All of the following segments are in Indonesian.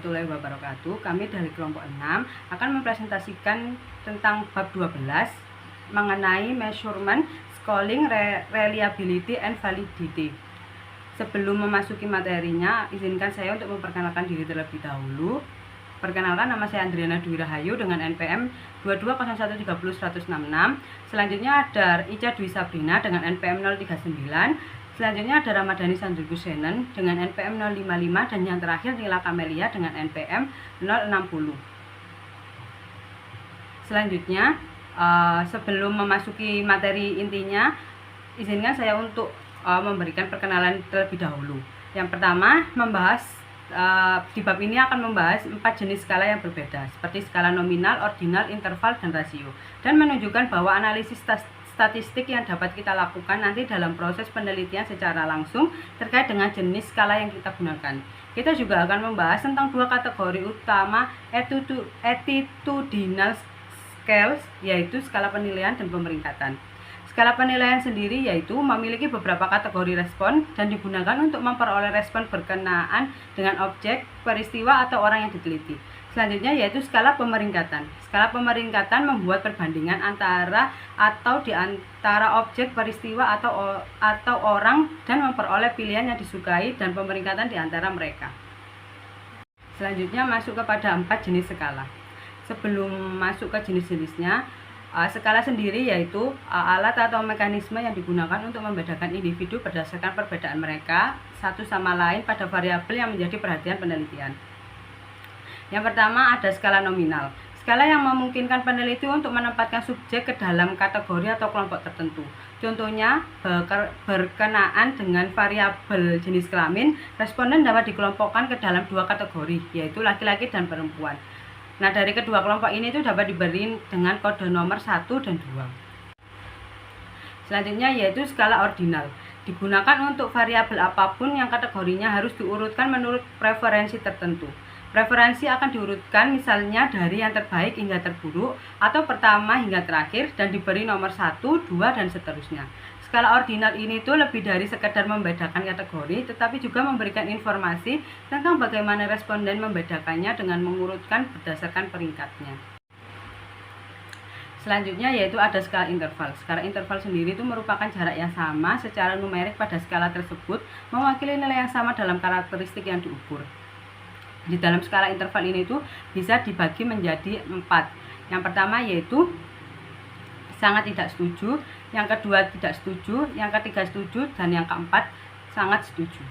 warahmatullahi wabarakatuh. Kami dari kelompok 6 akan mempresentasikan tentang bab 12 mengenai measurement, scaling, reliability, and validity. Sebelum memasuki materinya, izinkan saya untuk memperkenalkan diri terlebih dahulu. Perkenalkan, nama saya Andriana Dwi Rahayu dengan NPM 2201301066. Selanjutnya ada Ica Dwi Sabrina dengan NPM 039. Selanjutnya ada Ramadhani Sandriku Senen dengan NPM 055 dan yang terakhir Nila Kamelia dengan NPM 060. Selanjutnya, sebelum memasuki materi intinya, izinkan saya untuk memberikan perkenalan terlebih dahulu. Yang pertama, di bab ini akan membahas 4 jenis skala yang berbeda, seperti skala nominal, ordinal, interval, dan rasio, dan menunjukkan bahwa analisis statistik yang dapat kita lakukan nanti dalam proses penelitian secara langsung terkait dengan jenis skala yang kita gunakan. Kita juga akan membahas tentang 2 kategori utama attitudinal scales, yaitu skala penilaian dan pemeringkatan. Skala penilaian sendiri yaitu memiliki beberapa kategori respon dan digunakan untuk memperoleh respon berkenaan dengan objek, peristiwa, atau orang yang diteliti. Selanjutnya yaitu skala pemeringkatan. Skala pemeringkatan membuat perbandingan antara atau di antara objek, peristiwa, atau orang dan memperoleh pilihan yang disukai dan pemeringkatan di antara mereka. Selanjutnya masuk kepada 4 jenis skala. Sebelum masuk ke jenis-jenisnya, skala sendiri yaitu alat atau mekanisme yang digunakan untuk membedakan individu berdasarkan perbedaan mereka satu sama lain pada variabel yang menjadi perhatian penelitian. Yang pertama ada skala nominal. Skala yang memungkinkan peneliti untuk menempatkan subjek ke dalam kategori atau kelompok tertentu. Contohnya, berkenaan dengan variabel jenis kelamin, responden dapat dikelompokkan ke dalam 2 kategori, yaitu laki-laki dan perempuan. Nah, dari kedua kelompok ini itu dapat diberi dengan kode nomor 1 dan 2. Selanjutnya yaitu skala ordinal. Digunakan untuk variabel apapun yang kategorinya harus diurutkan menurut preferensi tertentu. Preferensi akan diurutkan misalnya dari yang terbaik hingga terburuk atau pertama hingga terakhir dan diberi nomor 1, 2, dan seterusnya. Skala ordinal ini tuh lebih dari sekedar membedakan kategori, tetapi juga memberikan informasi tentang bagaimana responden membedakannya dengan mengurutkan berdasarkan peringkatnya. Selanjutnya yaitu ada skala interval. Skala interval sendiri itu merupakan jarak yang sama secara numerik pada skala tersebut, mewakili nilai yang sama dalam karakteristik yang diukur. Di dalam skala interval ini tuh bisa dibagi menjadi 4. Yang pertama yaitu sangat tidak setuju, yang kedua tidak setuju, yang ketiga setuju, dan yang keempat sangat setuju.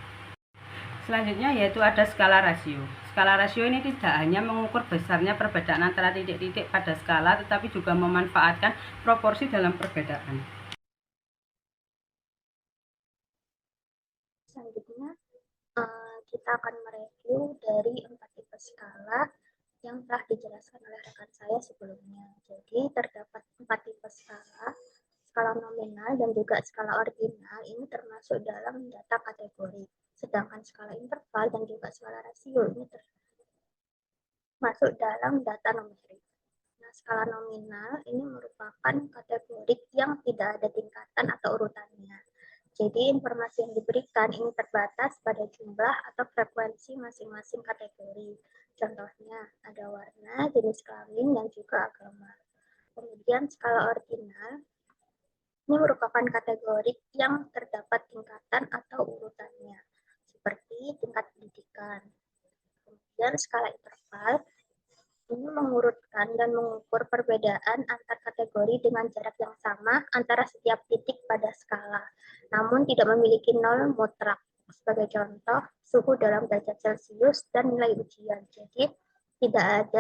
Selanjutnya yaitu ada skala rasio. Skala rasio ini tidak hanya mengukur besarnya perbedaan antara titik-titik pada skala, tetapi juga memanfaatkan proporsi dalam perbedaan. Selanjutnya kita akan mereview dari 4 tipe skala yang telah dijelaskan oleh rekan saya sebelumnya. Jadi terdapat 4 tipe skala, skala nominal dan juga skala ordinal ini termasuk dalam data kategori. Sedangkan skala interval dan juga skala rasio ini termasuk dalam data numerik. Nah, skala nominal ini merupakan kategori yang tidak ada tingkatan atau urutannya. Jadi informasi yang diberikan ini terbatas pada jumlah atau frekuensi masing-masing kategori. Contohnya ada warna, jenis kelamin, dan juga agama. Kemudian skala ordinal ini merupakan kategori yang terdapat tingkatan atau urutannya, seperti tingkat pendidikan. Kemudian skala interval ini mengurutkan dan mengukur perbedaan antar kategori dengan jarak yang sama antara setiap titik pada skala, namun tidak memiliki nol mutlak. Sebagai contoh, suhu dalam derajat Celcius dan nilai ujian. Jadi tidak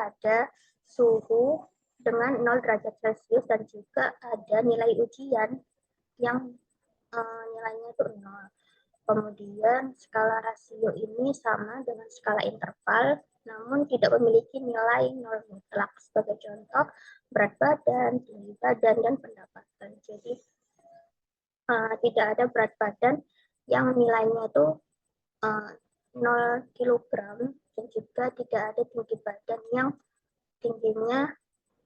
ada suhu dengan 0 derajat Celcius dan juga ada nilai ujian yang nilainya itu 0. Kemudian skala rasio ini sama dengan skala interval, namun tidak memiliki nilai nol mutlak. Sebagai contoh, berat badan, tinggi badan, dan pendapatan. Jadi tidak ada berat badan yang nilainya itu 0 kg dan juga tidak ada tinggi badan yang tingginya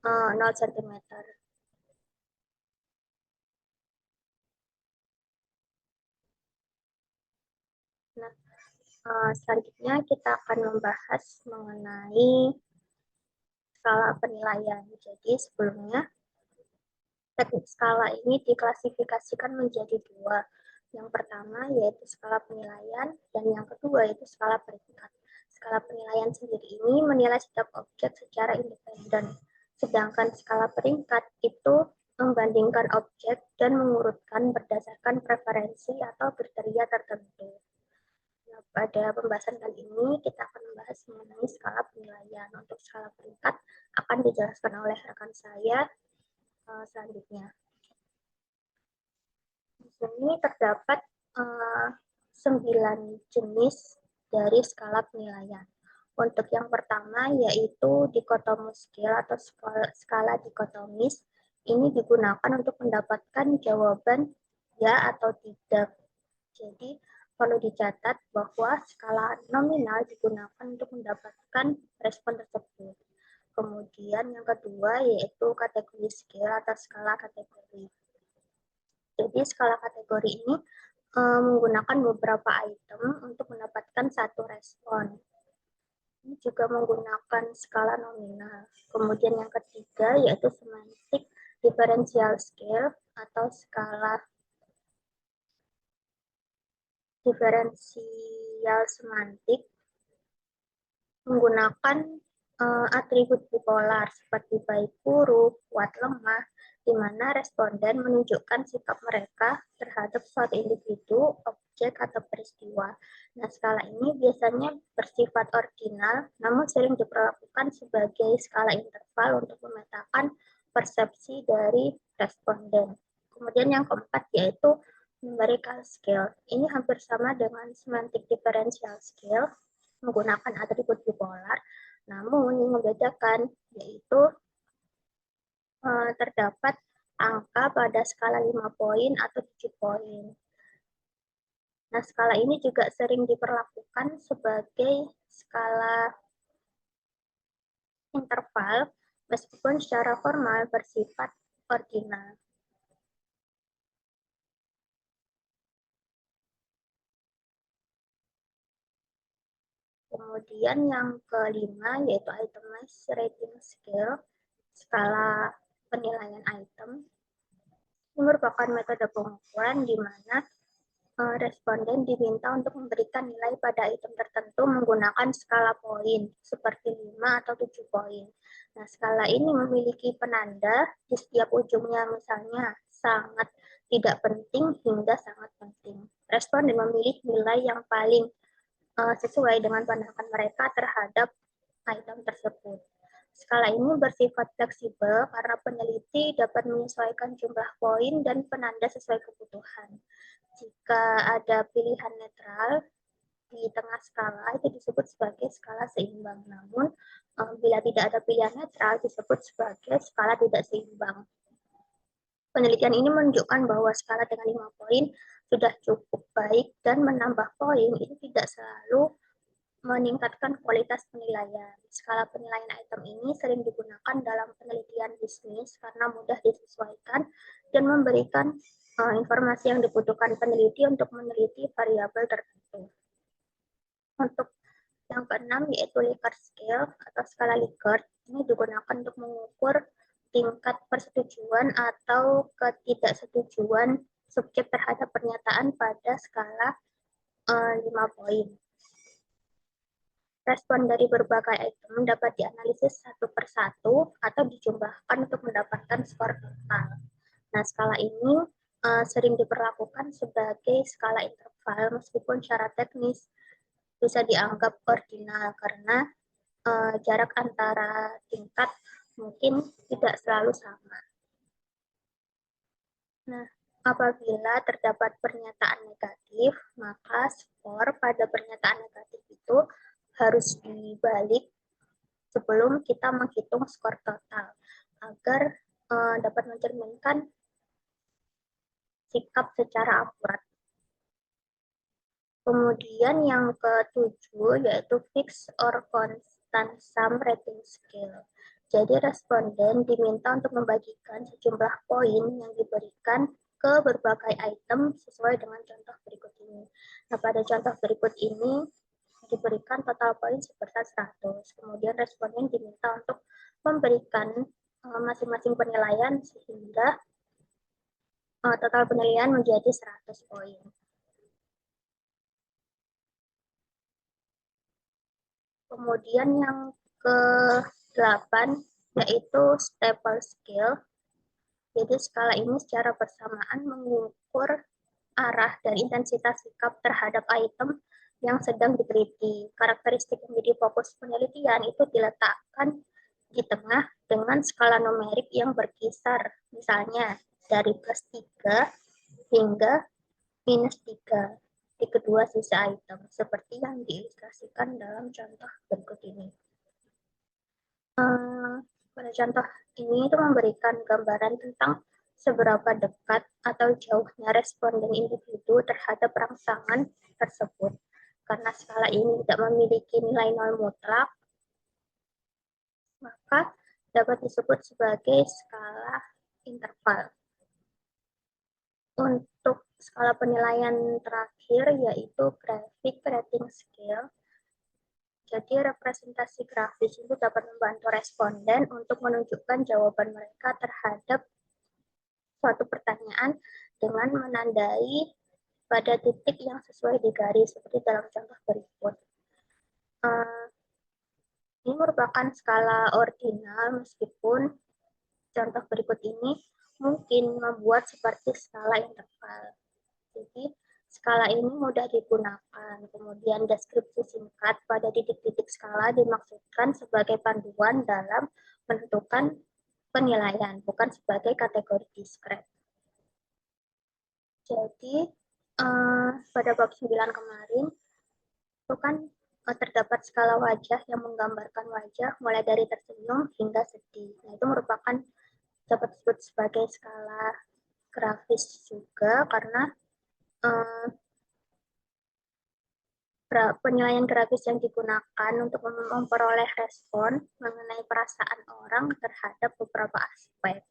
0 cm. Selanjutnya kita akan membahas mengenai skala penilaian. Jadi sebelumnya teknik skala ini diklasifikasikan menjadi dua. Yang pertama yaitu skala penilaian dan yang kedua yaitu skala peringkat. Skala penilaian sendiri ini menilai setiap objek secara independen. Sedangkan skala peringkat itu membandingkan objek dan mengurutkan berdasarkan preferensi atau kriteria tertentu. Nah, pada pembahasan kali ini kita akan membahas mengenai skala penilaian. Untuk skala peringkat akan dijelaskan oleh rekan saya selanjutnya. Di sini terdapat 9 jenis dari skala penilaian. Untuk yang pertama yaitu dikotomus scale atau skala dikotomis. Ini digunakan untuk mendapatkan jawaban ya atau tidak. Jadi perlu dicatat bahwa skala nominal digunakan untuk mendapatkan respon tersebut. Kemudian yang kedua yaitu kategori scale atau skala kategori. Jadi skala kategori ini menggunakan beberapa item untuk mendapatkan satu respon. Ini juga menggunakan skala nominal. Kemudian yang ketiga yaitu semantic differential scale atau skala diferensial semantik menggunakan atribut bipolar seperti baik buruk, kuat lemah, di mana responden menunjukkan sikap mereka terhadap suatu individu, objek, atau peristiwa. Nah, skala ini biasanya bersifat ordinal, namun sering diperlakukan sebagai skala interval untuk memetakan persepsi dari responden. Kemudian yang keempat yaitu numerical scale. Ini hampir sama dengan semantic differential scale, menggunakan atribut bipolar, namun yang membedakan yaitu terdapat angka pada skala 5 poin atau 7 poin. Nah, skala ini juga sering diperlakukan sebagai skala interval meskipun secara formal bersifat ordinal. Kemudian yang kelima yaitu itemized rating scale, skala penilaian item. Ini merupakan metode pengukuran di mana responden diminta untuk memberikan nilai pada item tertentu menggunakan skala poin, seperti 5 atau 7 poin. Nah, skala ini memiliki penanda di setiap ujungnya, misalnya sangat tidak penting hingga sangat penting. Responden memilih nilai yang paling sesuai dengan pandangan mereka terhadap item tersebut. Skala ini bersifat fleksibel karena peneliti dapat menyesuaikan jumlah poin dan penanda sesuai kebutuhan. Jika ada pilihan netral di tengah skala, itu disebut sebagai skala seimbang. Namun, bila tidak ada pilihan netral, disebut sebagai skala tidak seimbang. Penelitian ini menunjukkan bahwa skala dengan 5 poin sudah cukup baik dan menambah poin itu tidak selalu meningkatkan kualitas penilaian. Skala penilaian item ini sering digunakan dalam penelitian bisnis karena mudah disesuaikan dan memberikan informasi yang dibutuhkan peneliti untuk meneliti variabel tertentu. Untuk yang keenam yaitu Likert scale atau skala Likert. Ini digunakan untuk mengukur tingkat persetujuan atau ketidaksetujuan subjek terhadap pernyataan pada skala 5 poin. Respon dari berbagai item dapat dianalisis satu per satu atau dijumlahkan untuk mendapatkan skor total. Nah, skala ini sering diperlakukan sebagai skala interval meskipun secara teknis bisa dianggap ordinal karena jarak antara tingkat mungkin tidak selalu sama. Nah, apabila terdapat pernyataan negatif, maka skor pada pernyataan negatif itu harus dibalik sebelum kita menghitung skor total agar dapat mencerminkan sikap secara akurat. Kemudian yang ketujuh yaitu fixed or constant sum rating scale. Jadi responden diminta untuk membagikan sejumlah poin yang diberikan ke berbagai item sesuai dengan contoh berikut ini. Nah, pada contoh berikut ini diberikan total poin sebesar 100. Kemudian responden diminta untuk memberikan masing-masing penilaian sehingga total penilaian menjadi 100 poin. Kemudian yang ke-8 yaitu staple scale. Jadi skala ini secara bersamaan mengukur arah dan intensitas sikap terhadap item yang sedang diteliti. Karakteristik yang menjadi fokus penelitian itu diletakkan di tengah dengan skala numerik yang berkisar, misalnya dari +3 hingga -3 di kedua sisi item, seperti yang diilustrasikan dalam contoh berikut ini. Pada contoh ini itu memberikan gambaran tentang seberapa dekat atau jauhnya responden individu terhadap rangsangan tersebut. Karena skala ini tidak memiliki nilai nol mutlak, maka dapat disebut sebagai skala interval. Untuk skala penilaian terakhir yaitu graphic rating scale. Jadi representasi grafis itu dapat membantu responden untuk menunjukkan jawaban mereka terhadap suatu pertanyaan dengan menandai pada titik yang sesuai di garis seperti dalam contoh berikut. Ini merupakan skala ordinal meskipun contoh berikut ini mungkin membuat seperti skala interval. Jadi skala ini mudah digunakan. Kemudian deskripsi singkat pada titik-titik skala dimaksudkan sebagai panduan dalam menentukan penilaian, bukan sebagai kategori diskret. Jadi pada bab 9 kemarin itu kan terdapat skala wajah yang menggambarkan wajah mulai dari tersenyum hingga sedih. Nah, itu merupakan dapat disebut sebagai skala grafis juga karena penilaian grafis yang digunakan untuk memperoleh respon mengenai perasaan orang terhadap beberapa aspek.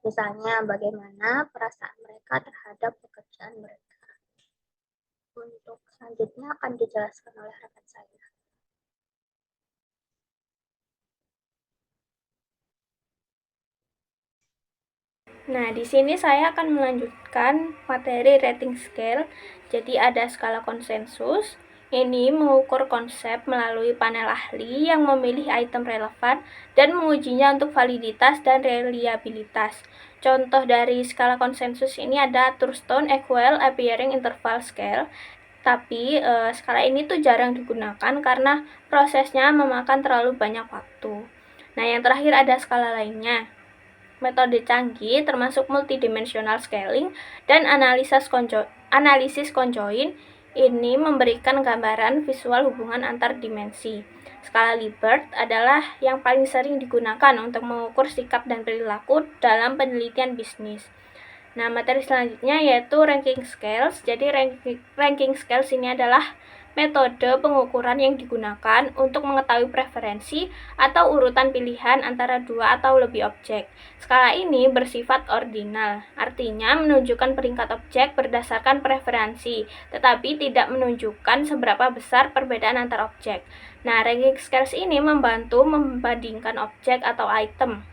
Misalnya bagaimana perasaan mereka terhadap pekerjaan mereka. Untuk selanjutnya akan dijelaskan oleh rekan saya. Nah, di sini saya akan melanjutkan materi rating scale. Jadi ada skala konsensus. Ini mengukur konsep melalui panel ahli yang memilih item relevan dan mengujinya untuk validitas dan reliabilitas. Contoh dari skala konsensus ini ada Thurston Equal Appearing Interval Scale. Tapi skala ini tuh jarang digunakan karena prosesnya memakan terlalu banyak waktu. Nah, yang terakhir ada skala lainnya. Metode canggih termasuk multidimensional scaling dan analisis conjoint ini memberikan gambaran visual hubungan antar dimensi. Skala Likert adalah yang paling sering digunakan untuk mengukur sikap dan perilaku dalam penelitian bisnis. Nah, materi selanjutnya yaitu ranking scales. Jadi ranking scales ini adalah metode pengukuran yang digunakan untuk mengetahui preferensi atau urutan pilihan antara dua atau lebih objek. Skala ini bersifat ordinal, artinya menunjukkan peringkat objek berdasarkan preferensi, tetapi tidak menunjukkan seberapa besar perbedaan antar objek. Nah, ranking scales ini membantu membandingkan objek atau item,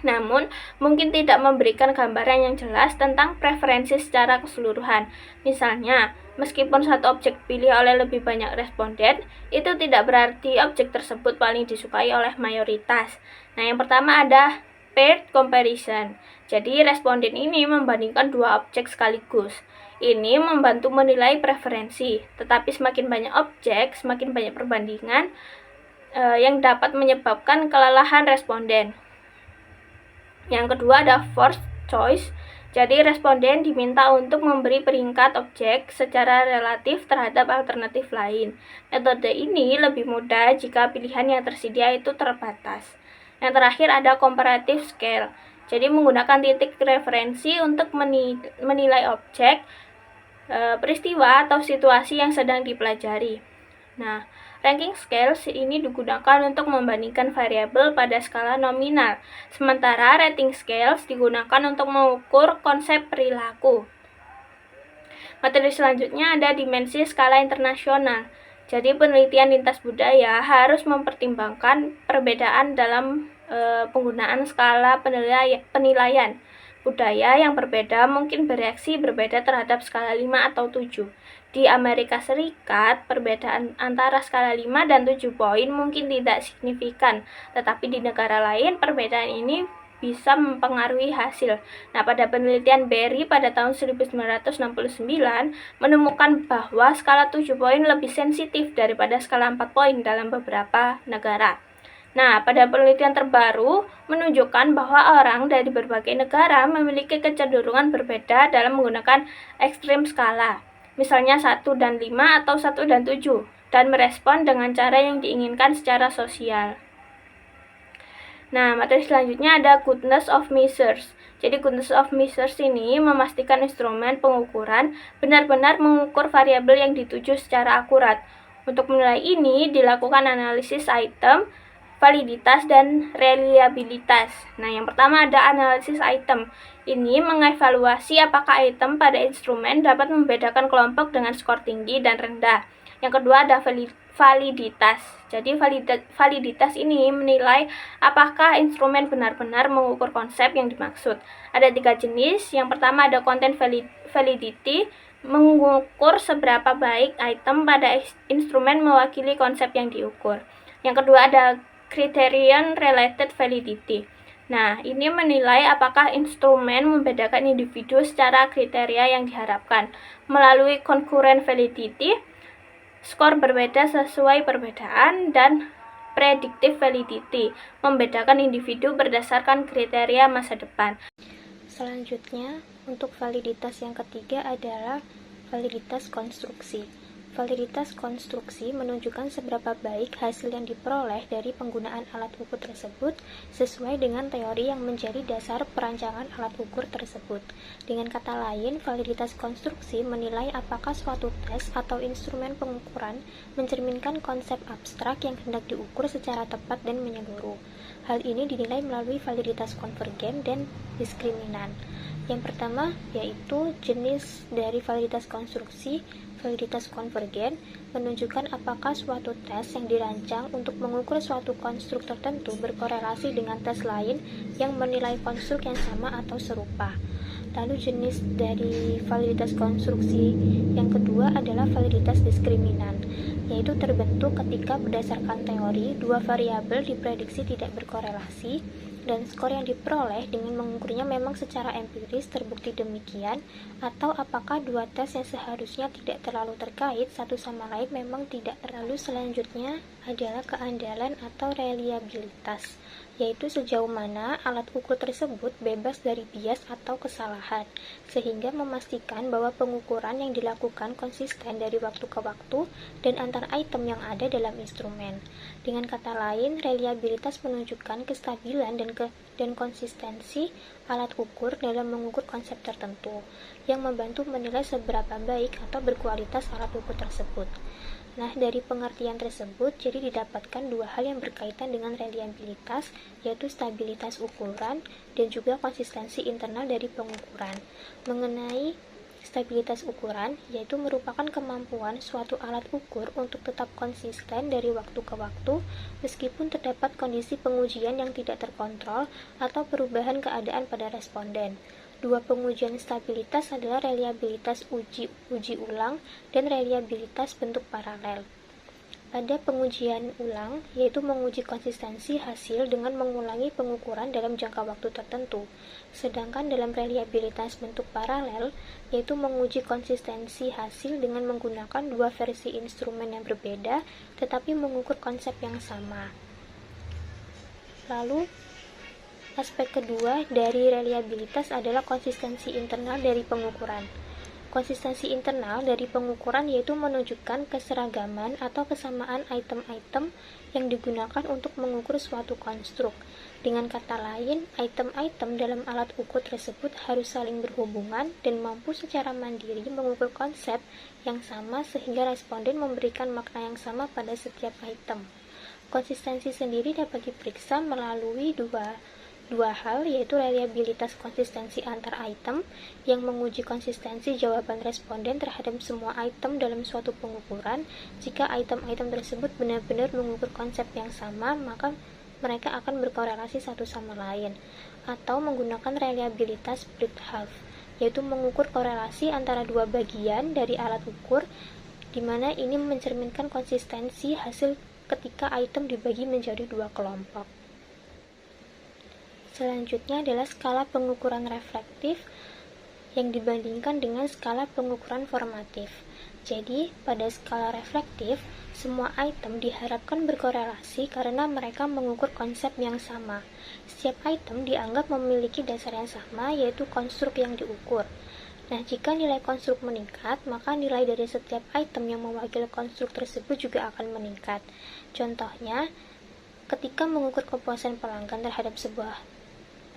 namun mungkin tidak memberikan gambaran yang jelas tentang preferensi secara keseluruhan. Misalnya, meskipun satu objek dipilih oleh lebih banyak responden, itu tidak berarti objek tersebut paling disukai oleh mayoritas. Nah, yang pertama ada paired comparison. Jadi, responden ini membandingkan dua objek sekaligus. Ini membantu menilai preferensi, tetapi semakin banyak objek, semakin banyak perbandingan yang dapat menyebabkan kelelahan responden. Yang kedua ada forced choice. Jadi responden diminta untuk memberi peringkat objek secara relatif terhadap alternatif lain. Metode ini lebih mudah jika pilihan yang tersedia itu terbatas. Yang terakhir ada comparative scale. Jadi menggunakan titik referensi untuk menilai objek, peristiwa atau situasi yang sedang dipelajari. Nah, ranking scales ini digunakan untuk membandingkan variabel pada skala nominal, sementara rating scales digunakan untuk mengukur konsep perilaku. Materi selanjutnya ada dimensi skala internasional. Jadi penelitian lintas budaya harus mempertimbangkan perbedaan dalam penggunaan skala penilaian. Budaya yang berbeda mungkin bereaksi berbeda terhadap skala 5 atau 7. Di Amerika Serikat, perbedaan antara skala 5 dan 7 poin mungkin tidak signifikan, tetapi di negara lain perbedaan ini bisa mempengaruhi hasil. Nah, pada penelitian Berry pada tahun 1969 menemukan bahwa skala 7 poin lebih sensitif daripada skala 4 poin dalam beberapa negara. Nah, pada penelitian terbaru menunjukkan bahwa orang dari berbagai negara memiliki kecenderungan berbeda dalam menggunakan ekstrim skala. Misalnya 1 dan 5 atau 1 dan 7, dan merespon dengan cara yang diinginkan secara sosial. Nah, materi selanjutnya ada goodness of measures. Jadi goodness of measures ini memastikan instrumen pengukuran benar-benar mengukur variabel yang dituju secara akurat. Untuk menilai ini dilakukan analisis item, validitas, dan reliabilitas. Nah, yang pertama ada analisis item. Ini mengevaluasi apakah item pada instrumen dapat membedakan kelompok dengan skor tinggi dan rendah. Yang kedua ada validitas. Jadi validitas ini menilai apakah instrumen benar-benar mengukur konsep yang dimaksud. Ada 3 jenis. Yang pertama ada content validity, mengukur seberapa baik item pada instrumen mewakili konsep yang diukur. Yang kedua ada criterion related validity. Nah, ini menilai apakah instrumen membedakan individu secara kriteria yang diharapkan. Melalui concurrent validity, skor berbeda sesuai perbedaan, dan predictive validity, membedakan individu berdasarkan kriteria masa depan. Selanjutnya, untuk validitas yang ketiga adalah validitas konstruksi. Validitas konstruksi menunjukkan seberapa baik hasil yang diperoleh dari penggunaan alat ukur tersebut sesuai dengan teori yang menjadi dasar perancangan alat ukur tersebut. Dengan kata lain, validitas konstruksi menilai apakah suatu tes atau instrumen pengukuran mencerminkan konsep abstrak yang hendak diukur secara tepat dan menyeluruh. Hal ini dinilai melalui validitas konvergen dan diskriminan. Yang pertama yaitu jenis dari validitas konstruksi. Validitas konvergen menunjukkan apakah suatu tes yang dirancang untuk mengukur suatu konstruk tertentu berkorelasi dengan tes lain yang menilai konstruk yang sama atau serupa. Lalu jenis dari validitas konstruksi yang kedua adalah validitas diskriminan, yaitu terbentuk ketika berdasarkan teori dua variabel diprediksi tidak berkorelasi dan skor yang diperoleh dengan mengukurnya memang secara empiris terbukti demikian, atau apakah dua tes yang seharusnya tidak terlalu terkait satu sama lain memang tidak. Lalu selanjutnya adalah keandalan atau reliabilitas, yaitu sejauh mana alat ukur tersebut bebas dari bias atau kesalahan, sehingga memastikan bahwa pengukuran yang dilakukan konsisten dari waktu ke waktu dan antar item yang ada dalam instrumen. Dengan kata lain, reliabilitas menunjukkan kestabilan dan konsistensi alat ukur dalam mengukur konsep tertentu, yang membantu menilai seberapa baik atau berkualitas alat ukur tersebut. Nah, dari pengertian tersebut, jadi didapatkan dua hal yang berkaitan dengan reliabilitas, yaitu stabilitas ukuran dan juga konsistensi internal dari pengukuran. Mengenai stabilitas ukuran, yaitu merupakan kemampuan suatu alat ukur untuk tetap konsisten dari waktu ke waktu, meskipun terdapat kondisi pengujian yang tidak terkontrol atau perubahan keadaan pada responden. Dua pengujian stabilitas adalah reliabilitas uji ulang dan reliabilitas bentuk paralel. Pada pengujian ulang, yaitu menguji konsistensi hasil dengan mengulangi pengukuran dalam jangka waktu tertentu. Sedangkan dalam reliabilitas bentuk paralel, yaitu menguji konsistensi hasil dengan menggunakan dua versi instrumen yang berbeda, tetapi mengukur konsep yang sama. Lalu, aspek kedua dari reliabilitas adalah konsistensi internal dari pengukuran. Konsistensi internal dari pengukuran yaitu menunjukkan keseragaman atau kesamaan item-item yang digunakan untuk mengukur suatu konstruk. Dengan kata lain, item-item dalam alat ukur tersebut harus saling berhubungan dan mampu secara mandiri mengukur konsep yang sama sehingga responden memberikan makna yang sama pada setiap item. Konsistensi sendiri dapat diperiksa melalui dua dua hal, yaitu reliabilitas konsistensi antar item yang menguji konsistensi jawaban responden terhadap semua item dalam suatu pengukuran. Jika item-item tersebut benar-benar mengukur konsep yang sama, maka mereka akan berkorelasi satu sama lain. Atau menggunakan reliabilitas split half, yaitu mengukur korelasi antara dua bagian dari alat ukur, di mana ini mencerminkan konsistensi hasil ketika item dibagi menjadi dua kelompok. Selanjutnya adalah skala pengukuran reflektif yang dibandingkan dengan skala pengukuran formatif. Jadi, pada skala reflektif, semua item diharapkan berkorelasi karena mereka mengukur konsep yang sama. Setiap item dianggap memiliki dasar yang sama, yaitu konstruk yang diukur. Nah, jika nilai konstruk meningkat, maka nilai dari setiap item yang mewakili konstruk tersebut juga akan meningkat. Contohnya, ketika mengukur kepuasan pelanggan terhadap sebuah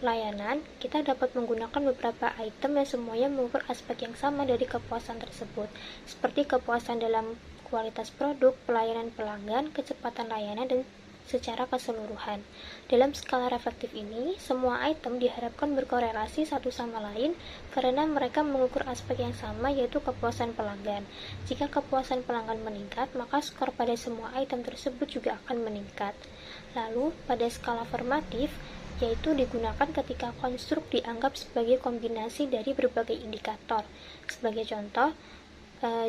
layanan, kita dapat menggunakan beberapa item yang semuanya mengukur aspek yang sama dari kepuasan tersebut, seperti kepuasan dalam kualitas produk, pelayanan pelanggan, kecepatan layanan, dan secara keseluruhan. Dalam skala reflektif ini, semua item diharapkan berkorelasi satu sama lain karena mereka mengukur aspek yang sama, yaitu kepuasan pelanggan. Jika kepuasan pelanggan meningkat, maka skor pada semua item tersebut juga akan meningkat. Lalu, pada skala formatif, yaitu digunakan ketika konstruk dianggap sebagai kombinasi dari berbagai indikator. Sebagai contoh,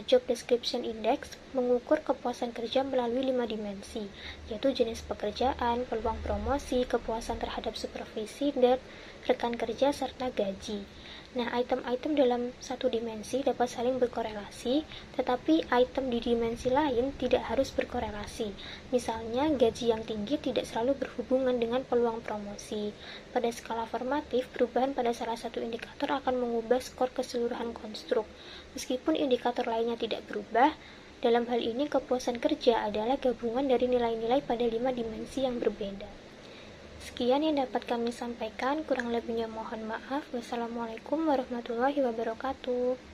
Job Description Index mengukur kepuasan kerja melalui 5 dimensi, yaitu jenis pekerjaan, peluang promosi, kepuasan terhadap supervisi, dan rekan kerja, serta gaji. Nah, item-item dalam satu dimensi dapat saling berkorelasi, tetapi item di dimensi lain tidak harus berkorelasi. Misalnya, gaji yang tinggi tidak selalu berhubungan dengan peluang promosi. Pada skala formatif, perubahan pada salah satu indikator akan mengubah skor keseluruhan konstruk. Meskipun indikator lainnya tidak berubah, dalam hal ini kepuasan kerja adalah gabungan dari nilai-nilai pada 5 dimensi yang berbeda. Sekian yang dapat kami sampaikan, kurang lebihnya mohon maaf. Wassalamualaikum warahmatullahi wabarakatuh.